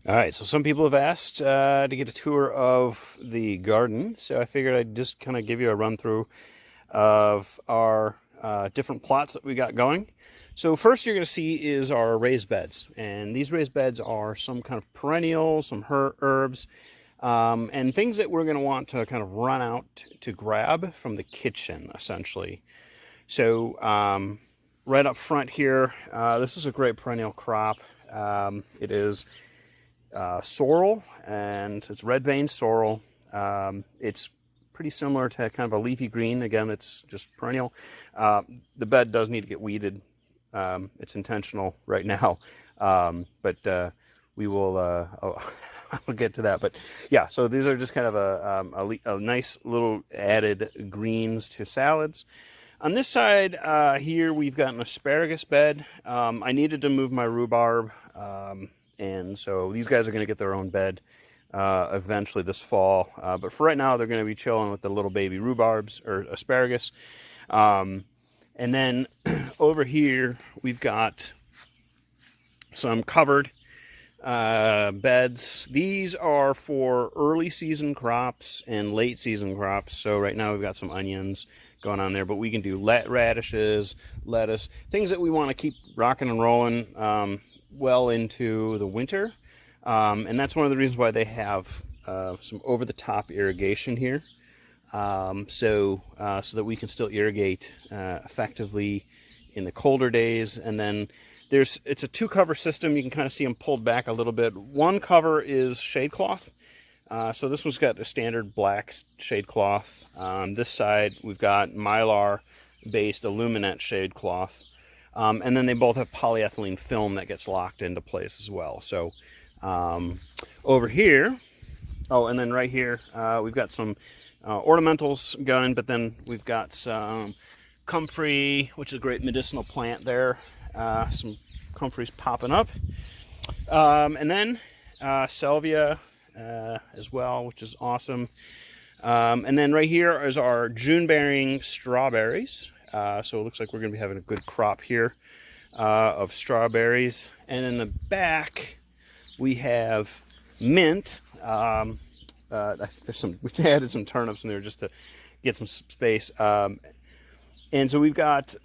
All right, so some people have asked to get a tour of the garden, so I figured I'd just kind of give you a run through of our different plots that we got going. So first you're going to see is our raised beds, and these raised beds are some kind of perennials, some herbs, and things that we're going to want to kind of run out to grab from the kitchen, essentially. So right up front here, this is a great perennial crop. It is sorrel, and it's red vein sorrel. It's pretty similar to kind of a leafy green. Again, it's just perennial. The bed does need to get weeded. It's intentional right now, but we will I'll get to that. But yeah, so these are just kind of a nice little added greens to salads. On this side here, we've got an asparagus bed. I needed to move my rhubarb, and so these guys are going to get their own bed eventually this fall. But for right now, they're going to be chilling with the little baby rhubarbs or asparagus. And then over here, we've got some covered beds. These are for early season crops and late season crops. So right now we've got some onions going on there, but we can do radishes, lettuce, things that we want to keep rocking and rolling well into the winter. And that's one of the reasons why they have some over-the-top irrigation here, so that we can still irrigate effectively in the colder days. And then it's a two-cover system. You can kind of see them pulled back a little bit. One cover is shade cloth. So this one's got a standard black shade cloth. On this side, we've got Mylar-based Aluminate shade cloth. And then they both have polyethylene film that gets locked into place as well. So over here, and then right here, we've got some ornamentals going, but then we've got some comfrey, which is a great medicinal plant there. Some comfreys popping up. And then salvia as well, which is awesome. And then right here is our June-bearing strawberries. So it looks like we're going to be having a good crop here of strawberries. And in the back, we have mint. We added some turnips in there just to get some space. And so we've got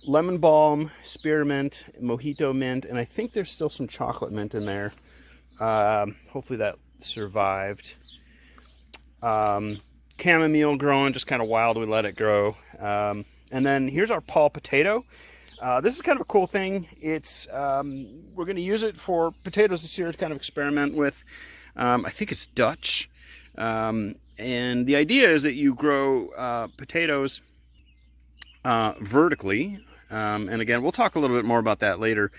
lemon balm, spearmint, mojito mint, and I think there's still some chocolate mint in there. Hopefully that survived. Chamomile growing, just kind of wild. We let it grow. And then here's our Paul potato. This is kind of a cool thing. It's we're going to use it for potatoes this year to kind of experiment with. I think it's Dutch. And the idea is that you grow potatoes vertically. And again, we'll talk a little bit more about that later.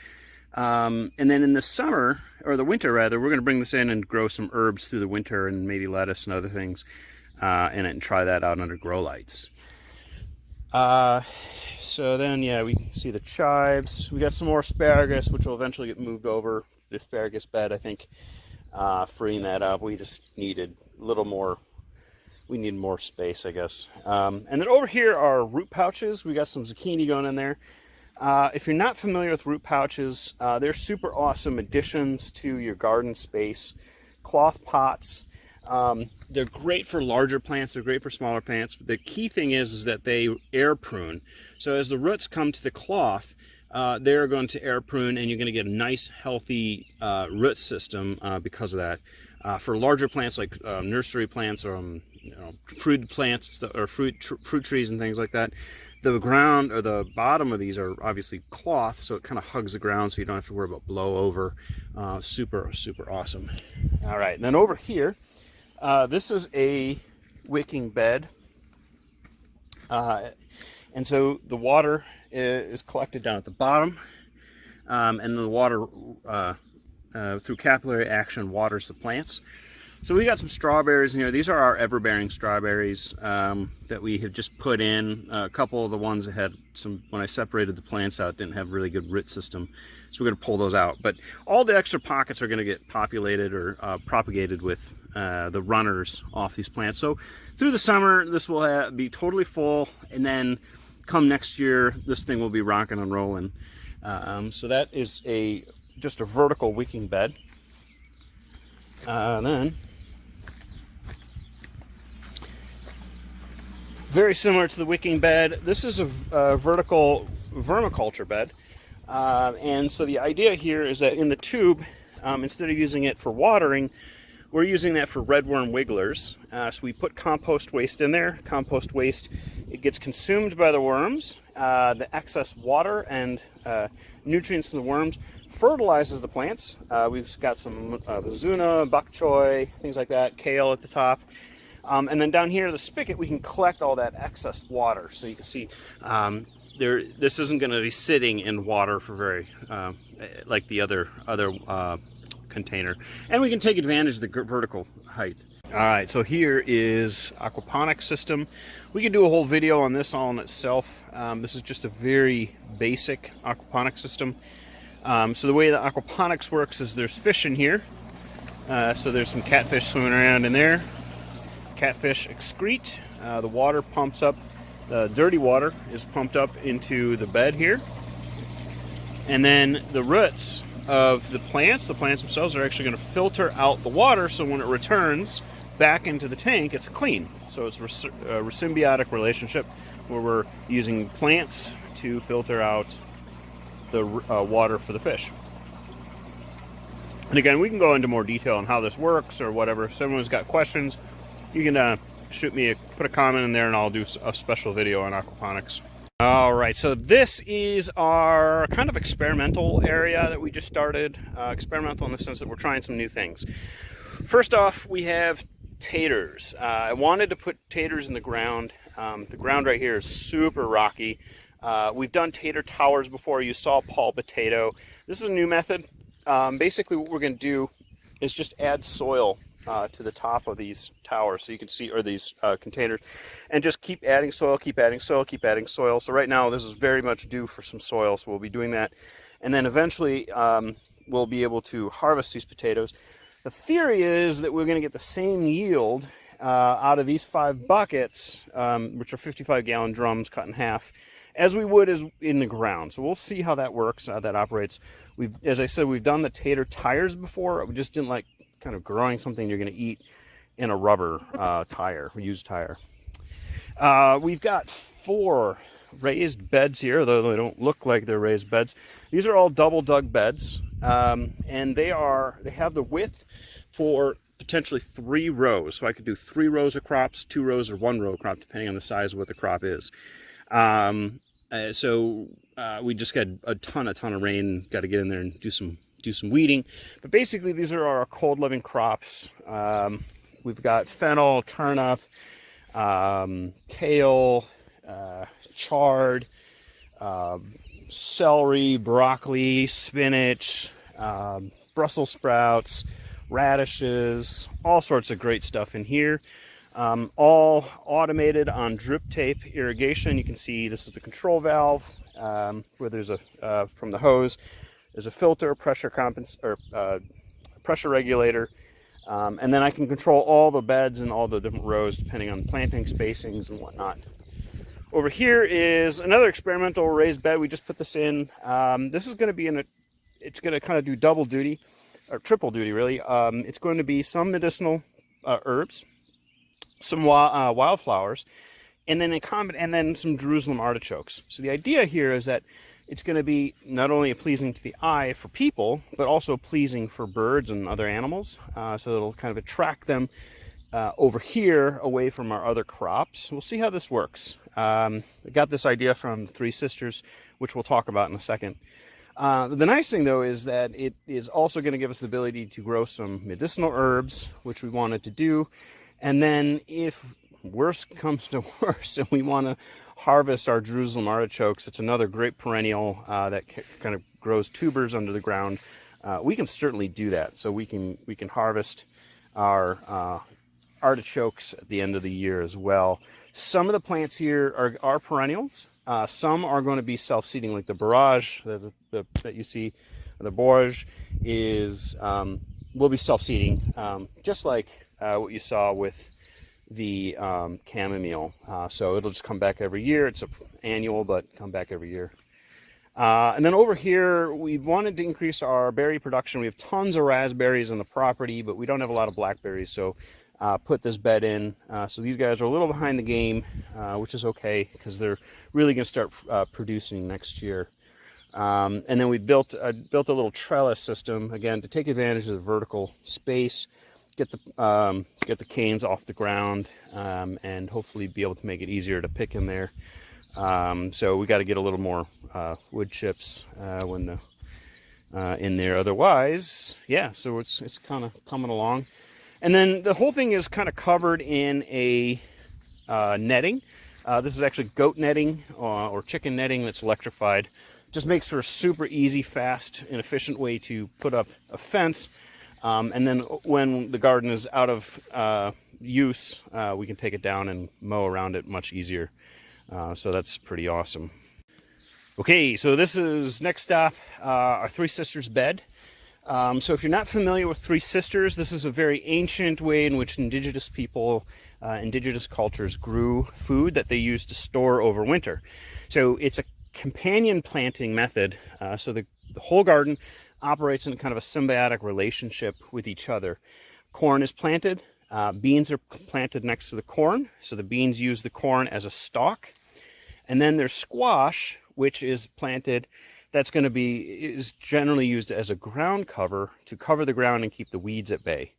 And then in the summer, or the winter rather, we're going to bring this in and grow some herbs through the winter and maybe lettuce and other things in it and try that out under grow lights. So then, yeah, we can see the chives. We got some more asparagus, which will eventually get moved over the asparagus bed, I think, freeing that up. We just needed a little more. We need more space, I guess. And then over here are root pouches. We got some zucchini going in there. If you're not familiar with root pouches, they're super awesome additions to your garden space. Cloth pots. They're great for larger plants. They're great for smaller plants. But the key thing is that they air prune. So as the roots come to the cloth, they're going to air prune, and you're going to get a nice, healthy root system because of that. For larger plants like nursery plants or fruit plants or fruit trees and things like that. The ground or the bottom of these are obviously cloth, so it kind of hugs the ground, so you don't have to worry about blow over. Super awesome. All right, and then over here, this is a wicking bed, and so the water is collected down at the bottom, and the water through capillary action waters the plants. So we got some strawberries in here. These are our ever-bearing strawberries that we have just put in. A couple of the ones that had some, when I separated the plants out, didn't have really good root system. So we're going to pull those out. But all the extra pockets are going to get populated or propagated with the runners off these plants. So through the summer, this will be totally full. And then come next year, this thing will be rocking and rolling. So that is just a vertical wicking bed. Then, very similar to the wicking bed, this is a vertical vermiculture bed. And so the idea here is that in the tube, instead of using it for watering, we're using that for redworm wigglers. So we put compost waste in there. Compost waste, it gets consumed by the worms. The excess water and nutrients from the worms fertilizes the plants. We've got some bazuna, bok choy, things like that, kale at the top. And then down here, the spigot, we can collect all that excess water. So you can see this isn't going to be sitting in water for very, like the other container. And we can take advantage of the vertical height. All right, so here is Aquaponics System. We can do a whole video on this all in itself. This is just a very basic aquaponics system. So the way that aquaponics works is there's fish in here. So there's some catfish swimming around in there. Catfish excrete. The water pumps up. The dirty water is pumped up into the bed here. And then the roots of the plants themselves are actually going to filter out the water, so when it returns back into the tank, it's clean. So it's a symbiotic relationship where we're using plants to filter out the water for the fish. And again, we can go into more detail on how this works or whatever. If someone's got questions, you can shoot me, put a comment in there, and I'll do a special video on aquaponics. All right, so this is our kind of experimental area that we just started. Experimental in the sense that we're trying some new things. First off, we have taters. I wanted to put taters in the ground. The ground right here is super rocky. We've done Tater Towers before. You saw Paul Potato. This is a new method. Basically what we're going to do is just add soil to the top of these towers, so you can see, or these containers, and just keep adding soil, keep adding soil, keep adding soil. So right now this is very much due for some soil, so we'll be doing that. And then eventually we'll be able to harvest these potatoes. The theory is that we're going to get the same yield out of these 5 buckets, which are 55-gallon drums cut in half, as we would as in the ground. So we'll see how that works, how that operates. As I said, we've done the Tater Tires before. We just didn't like kind of growing something you're going to eat in a rubber used tire. We've got 4 raised beds here, though they don't look like they're raised beds. These are all double dug beds, and they have the width for potentially 3 rows. So I could do 3 rows of crops, 2 rows, or 1 row of crop, depending on the size of what the crop is. We just got a ton of rain. Got to get in there and do some weeding. But basically, these are our cold-loving crops. We've got fennel, turnip, kale, chard, celery, broccoli, spinach, Brussels sprouts, radishes, all sorts of great stuff in here. All automated on drip tape irrigation. You can see this is the control valve where there's from the hose. There's a filter, pressure regulator, and then I can control all the beds and all the different rows depending on planting spacings and whatnot. Over here is another experimental raised bed. We just put this in. This is going to be it's going to kind of do double duty, or triple duty really. It's going to be some medicinal herbs, some wildflowers, and then some Jerusalem artichokes. So the idea here is that it's going to be not only pleasing to the eye for people, but also pleasing for birds and other animals. So it'll kind of attract them over here away from our other crops. We'll see how this works. I got this idea from the Three Sisters, which we'll talk about in a second. The nice thing though is that it is also going to give us the ability to grow some medicinal herbs, which we wanted to do. And then if worse comes to worse and we want to harvest our Jerusalem artichokes, it's another great perennial that kind of grows tubers under the ground. We can certainly do that. So we can harvest our artichokes at the end of the year as well. Some of the plants here are perennials. Some are going to be self-seeding, like the borage that you see. The borage will be self-seeding, just like what you saw with the chamomile. So it'll just come back every year. It's annual, but come back every year. And then over here, we wanted to increase our berry production. We have tons of raspberries on the property, but we don't have a lot of blackberries. So put this bed in. So these guys are a little behind the game, which is okay because they're really going to start producing next year. And then we built a little trellis system, again, to take advantage of the vertical space, get the canes off the ground, and hopefully be able to make it easier to pick in there. So we got to get a little more wood chips in there. Otherwise, yeah, so it's kind of coming along. And then the whole thing is kind of covered in a netting. This is actually goat netting or chicken netting that's electrified. Just makes for a super easy, fast, and efficient way to put up a fence. And then when the garden is out of use, we can take it down and mow around it much easier. So that's pretty awesome. Okay, so this is next stop, our Three Sisters bed. So if you're not familiar with Three Sisters, this is a very ancient way in which indigenous people, indigenous cultures grew food that they used to store over winter. So it's a companion planting method. So the whole garden operates in kind of a symbiotic relationship with each other. Corn is planted, beans are planted next to the corn. So the beans use the corn as a stalk. And then there's squash, which is planted. Is generally used as a ground cover to cover the ground and keep the weeds at bay.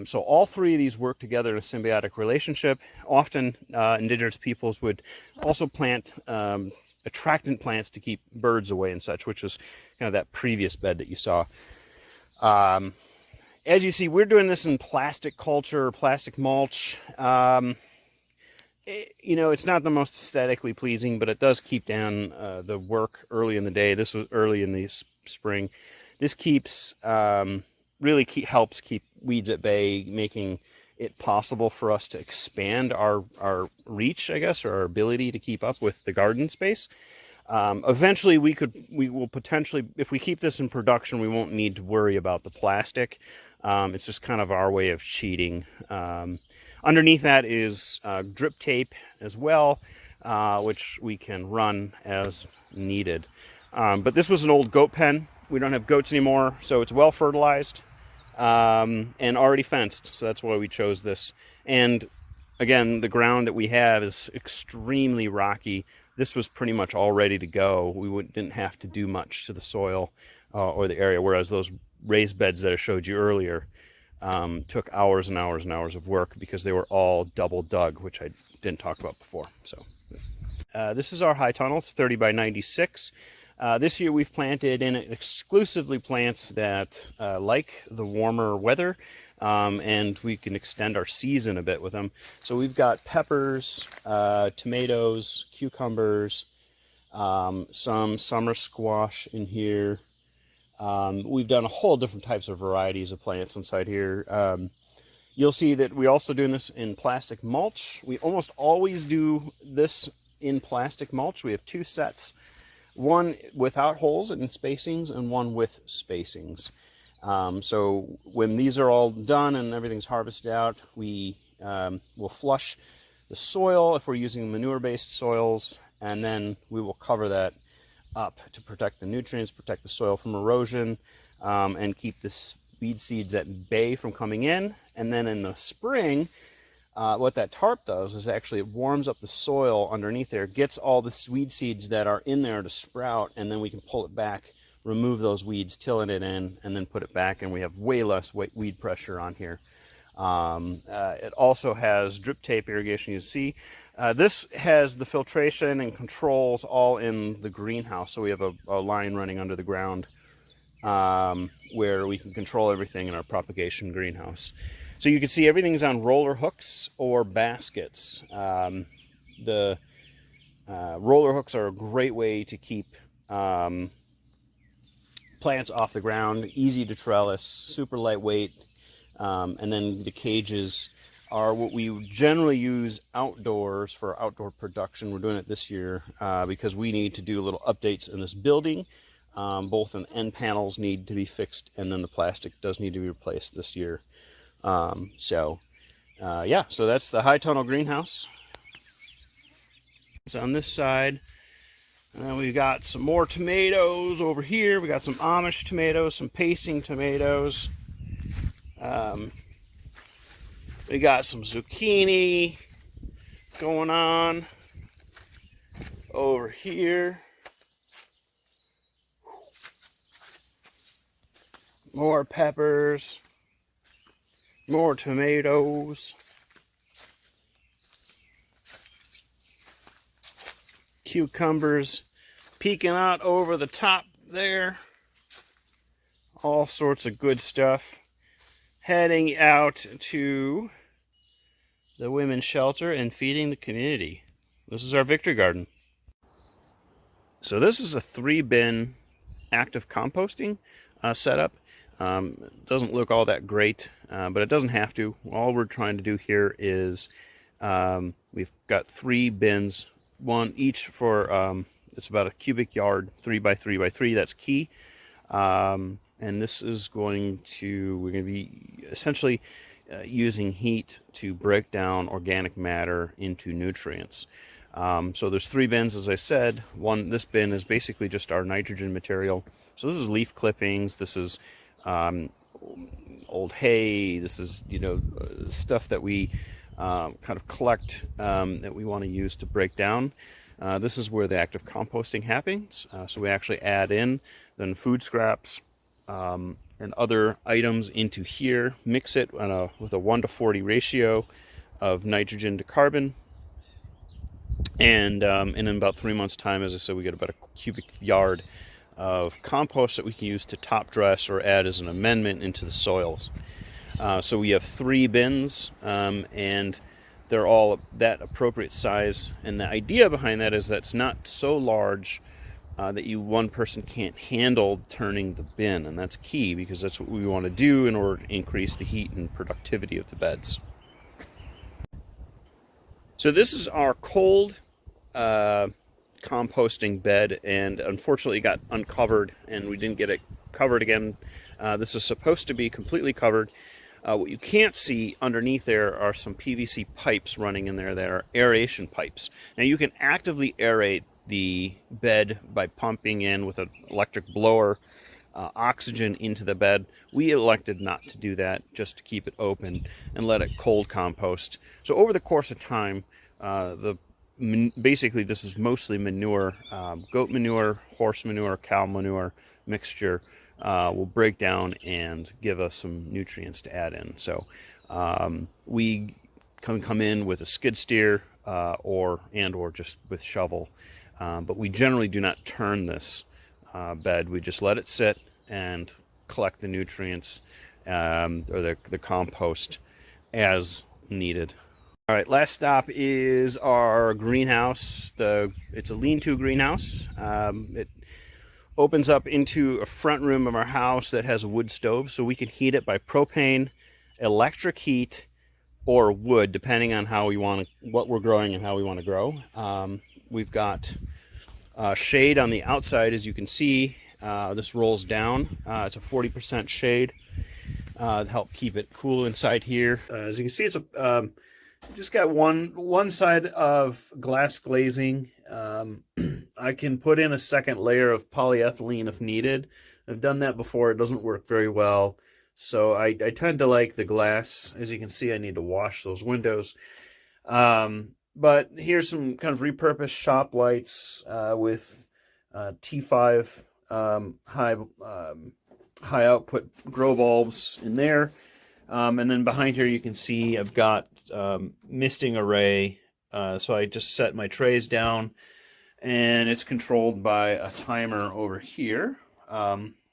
So all three of these work together in a symbiotic relationship. Often indigenous peoples would also plant attractant plants to keep birds away and such, which was kind of that previous bed that you saw. As you see, we're doing this in plastic culture, plastic mulch. It's not the most aesthetically pleasing, but it does keep down the work early in the day. This was early in the spring. This helps keep weeds at bay, making it possible for us to expand our reach, I guess, or our ability to keep up with the garden space. Eventually, we will potentially, if we keep this in production, we won't need to worry about the plastic. It's just kind of our way of cheating. Underneath that is drip tape as well, which we can run as needed. But this was an old goat pen. We don't have goats anymore, so it's well fertilized and already fenced. So that's why we chose this. And again, the ground that we have is extremely rocky. This was pretty much all ready to go. We didn't have to do much to the soil or the area, whereas those raised beds that I showed you earlier took hours and hours and hours of work because they were all double dug, which I didn't talk about before. So this is our high tunnels, 30 by 96. This year we've planted in it exclusively plants that like the warmer weather, and we can extend our season a bit with them. So we've got peppers, tomatoes, cucumbers, some summer squash in here. We've done a whole different types of varieties of plants inside here. You'll see that we're also doing this in plastic mulch. We almost always do this in plastic mulch. We have two sets, one without holes and spacings and one with spacings. So when these are all done and everything's harvested out, we will flush the soil if we're using manure-based soils, and then we will cover that up to protect the nutrients, protect the soil from erosion, and keep the weed seeds at bay from coming in. And then in the spring, what that tarp does is actually it warms up the soil underneath there, gets all the weed seeds that are in there to sprout, and then we can pull it back, remove those weeds, tilling it in, and then put it back, and we have way less weed pressure on here. It also has drip tape irrigation. You see, this has the filtration and controls all in the greenhouse. So we have a line running under the ground where we can control everything in our propagation greenhouse. So you can see everything's on roller hooks or baskets. The roller hooks are a great way to keep plants off the ground, easy to trellis, super lightweight. And then the cages are what we generally use outdoors for outdoor production. We're doing it this year because we need to do little updates in this building. Both the end panels need to be fixed, and then the plastic does need to be replaced this year. Yeah, so that's the high tunnel greenhouse. So on this side, we've got some more tomatoes over here. We got some Amish tomatoes, some pasting tomatoes. We got some zucchini going on over here. More peppers. More tomatoes. Cucumbers peeking out over the top there. All sorts of good stuff. Heading out to the women's shelter and feeding the community. This is our victory garden. So this is a 3-bin active composting setup. It doesn't look all that great, but it doesn't have to. All we're trying to do here is we've got 3 bins, one each for it's about a cubic yard, 3 by 3 by 3. That's key. And this is we're going to be essentially using heat to break down organic matter into nutrients. So there's 3 bins, as I said. This bin is basically just our nitrogen material. So this is leaf clippings. This is old hay. This is, stuff that we kind of collect that we want to use to break down. This is where the active composting happens. So we actually add in then food scraps and other items into here, mix it with a 1:40 ratio of nitrogen to carbon. And in about 3 months' time, as I said, we get about a cubic yard of compost that we can use to top dress or add as an amendment into the soils. So we have 3 bins, and they're all that appropriate size. And the idea behind that is that's not so large that one person can't handle turning the bin, and that's key because that's what we want to do in order to increase the heat and productivity of the beds. So this is our cold composting bed, and unfortunately it got uncovered and we didn't get it covered again. This is supposed to be completely covered. What you can't see underneath there are some PVC pipes running in there that are aeration pipes. Now you can actively aerate the bed by pumping in with an electric blower oxygen into the bed. We elected not to do that, just to keep it open and let it cold compost. So over the course of time, basically this is mostly manure, goat manure, horse manure, cow manure mixture will break down and give us some nutrients to add in. So we can come in with a skid steer or just with shovel. But we generally do not turn this bed. We just let it sit and collect the nutrients or the compost as needed. All right, last stop is our greenhouse. It's a lean-to greenhouse. It opens up into a front room of our house that has a wood stove, so we can heat it by propane, electric heat, or wood, depending on what we're growing and how we want to grow. We've got shade on the outside, as you can see. This rolls down. It's a 40% shade to help keep it cool inside here. As you can see, it's just got one side of glass glazing. I can put in a second layer of polyethylene if needed. I've done that before. It doesn't work very well. So I tend to like the glass. As you can see, I need to wash those windows. But here's some kind of repurposed shop lights with T5 high output grow bulbs in there. And then behind here you can see I've got misting array. So I just set my trays down, and it's controlled by a timer over here.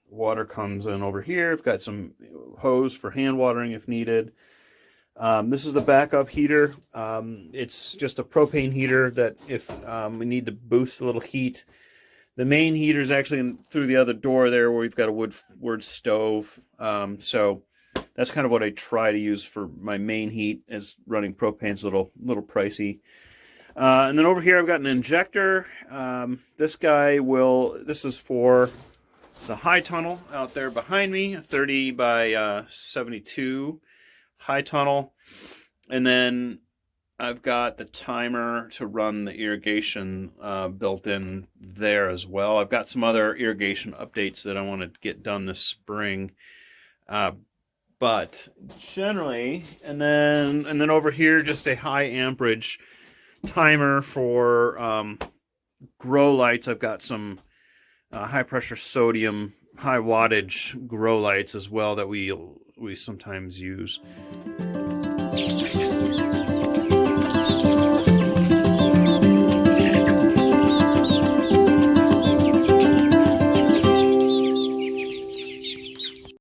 Water comes in over here. I've got some hose for hand watering if needed. This is the backup heater. It's just a propane heater that if we need to boost a little heat. The main heater is actually through the other door there where we've got a wood stove. So that's kind of what I try to use for my main heat, as running propane's a little pricey. And then over here I've got an injector. This is for the high tunnel out there behind me, a 30 by 72 high tunnel. And then I've got the timer to run the irrigation built in there as well. I've got some other irrigation updates that I want to get done this spring. But generally, and then over here, just a high amperage timer for grow lights. I've got some high pressure sodium, high wattage grow lights as well that we sometimes use.